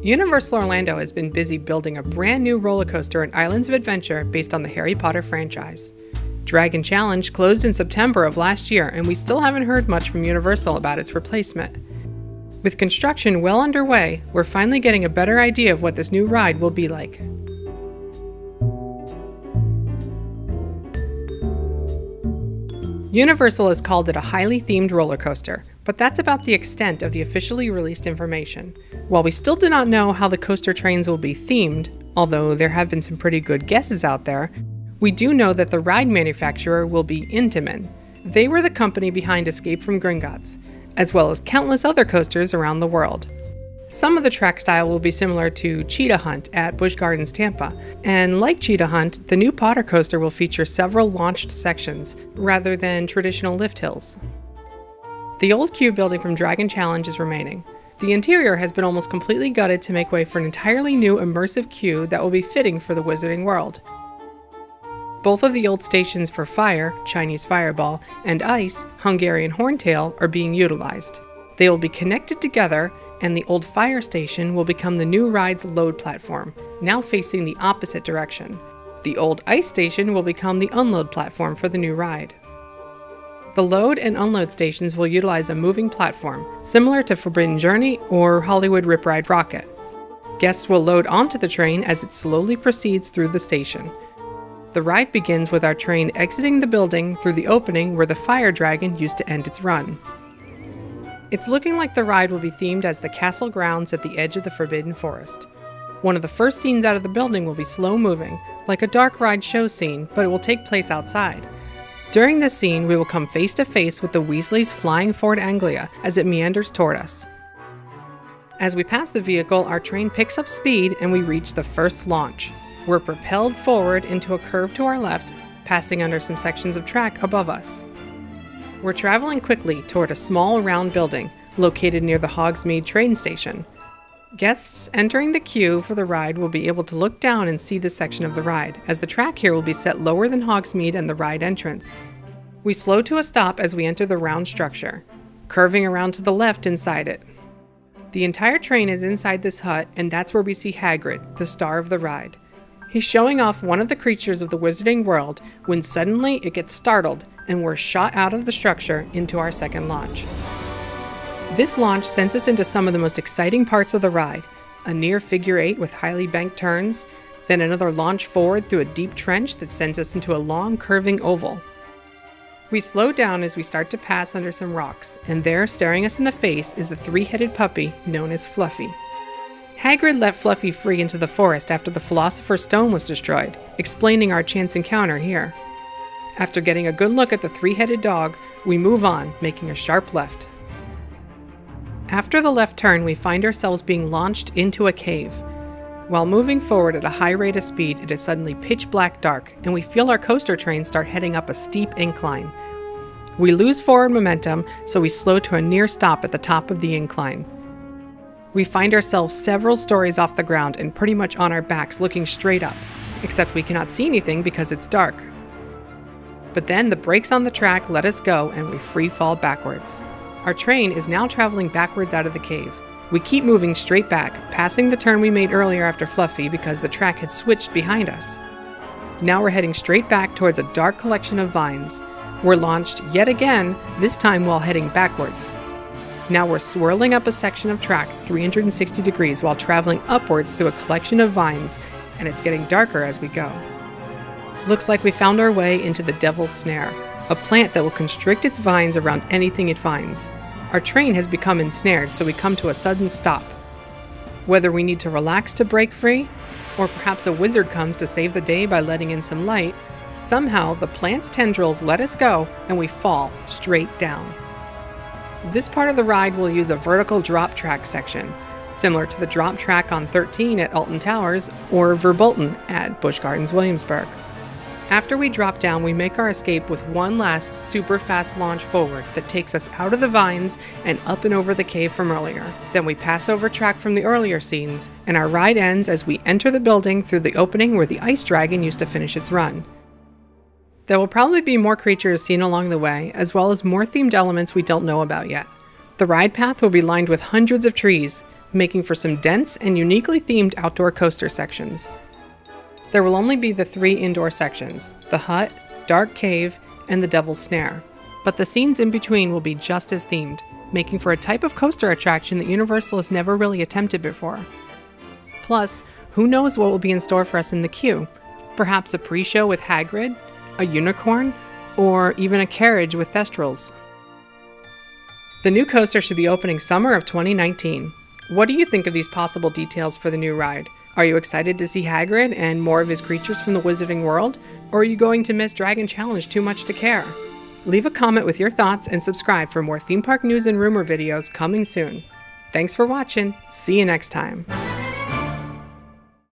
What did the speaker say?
Universal Orlando has been busy building a brand new roller coaster at Islands of Adventure based on the Harry Potter franchise. Dragon Challenge closed in September of last year, and we still haven't heard much from Universal about its replacement. With construction well underway, we're finally getting a better idea of what this new ride will be like. Universal has called it a highly themed roller coaster, but that's about the extent of the officially released information. While we still do not know how the coaster trains will be themed, although there have been some pretty good guesses out there, we do know that the ride manufacturer will be Intamin. They were the company behind Escape from Gringotts, as well as countless other coasters around the world. Some of the track style will be similar to Cheetah Hunt at Busch Gardens Tampa, and like Cheetah Hunt, the new Potter coaster will feature several launched sections, rather than traditional lift hills. The old queue building from Dragon Challenge is remaining. The interior has been almost completely gutted to make way for an entirely new immersive queue that will be fitting for the Wizarding World. Both of the old stations for Fire, Chinese Fireball, and Ice, Hungarian Horntail, are being utilized. They will be connected together, and the old Fire station will become the new ride's load platform, now facing the opposite direction. The old Ice station will become the unload platform for the new ride. The load and unload stations will utilize a moving platform, similar to Forbidden Journey or Hollywood Rip Ride Rocket. Guests will load onto the train as it slowly proceeds through the station. The ride begins with our train exiting the building through the opening where the Fire Dragon used to end its run. It's looking like the ride will be themed as the castle grounds at the edge of the Forbidden Forest. One of the first scenes out of the building will be slow moving, like a dark ride show scene, but it will take place outside. During this scene, we will come face to face with the Weasleys' flying Ford Anglia as it meanders toward us. As we pass the vehicle, our train picks up speed and we reach the first launch. We're propelled forward into a curve to our left, passing under some sections of track above us. We're traveling quickly toward a small round building located near the Hogsmeade train station. Guests entering the queue for the ride will be able to look down and see this section of the ride, as the track here will be set lower than Hogsmeade and the ride entrance. We slow to a stop as we enter the round structure, curving around to the left inside it. The entire train is inside this hut, and that's where we see Hagrid, the star of the ride. He's showing off one of the creatures of the Wizarding World when suddenly it gets startled and we're shot out of the structure into our second launch. This launch sends us into some of the most exciting parts of the ride, a near figure eight with highly banked turns, then another launch forward through a deep trench that sends us into a long curving oval. We slow down as we start to pass under some rocks, and there, staring us in the face, is the three-headed puppy known as Fluffy. Hagrid let Fluffy free into the forest after the Philosopher's Stone was destroyed, explaining our chance encounter here. After getting a good look at the three-headed dog, we move on, making a sharp left. After the left turn, we find ourselves being launched into a cave. While moving forward at a high rate of speed, it is suddenly pitch black dark, and we feel our coaster train start heading up a steep incline. We lose forward momentum, so we slow to a near stop at the top of the incline. We find ourselves several stories off the ground and pretty much on our backs looking straight up, except we cannot see anything because it's dark. But then the brakes on the track let us go and we free fall backwards. Our train is now traveling backwards out of the cave. We keep moving straight back, passing the turn we made earlier after Fluffy because the track had switched behind us. Now we're heading straight back towards a dark collection of vines. We're launched yet again, this time while heading backwards. Now we're swirling up a section of track 360 degrees while traveling upwards through a collection of vines, and it's getting darker as we go. Looks like we found our way into the Devil's Snare, a plant that will constrict its vines around anything it finds. Our train has become ensnared, so we come to a sudden stop. Whether we need to relax to break free, or perhaps a wizard comes to save the day by letting in some light, somehow the plant's tendrils let us go and we fall straight down. This part of the ride will use a vertical drop track section, similar to the drop track on 13 at Alton Towers or Verbolten at Busch Gardens Williamsburg. After we drop down, we make our escape with one last super fast launch forward that takes us out of the vines and up and over the cave from earlier. Then we pass over track from the earlier scenes, and our ride ends as we enter the building through the opening where the Ice Dragon used to finish its run. There will probably be more creatures seen along the way, as well as more themed elements we don't know about yet. The ride path will be lined with hundreds of trees, making for some dense and uniquely themed outdoor coaster sections. There will only be the 3 indoor sections, the hut, dark cave, and the Devil's Snare. But the scenes in between will be just as themed, making for a type of coaster attraction that Universal has never really attempted before. Plus, who knows what will be in store for us in the queue? Perhaps a pre-show with Hagrid, a unicorn, or even a carriage with Thestrals. The new coaster should be opening summer of 2019. What do you think of these possible details for the new ride? Are you excited to see Hagrid and more of his creatures from the Wizarding World? Or are you going to miss Dragon Challenge too much to care? Leave a comment with your thoughts and subscribe for more theme park news and rumor videos coming soon. Thanks for watching. See you next time.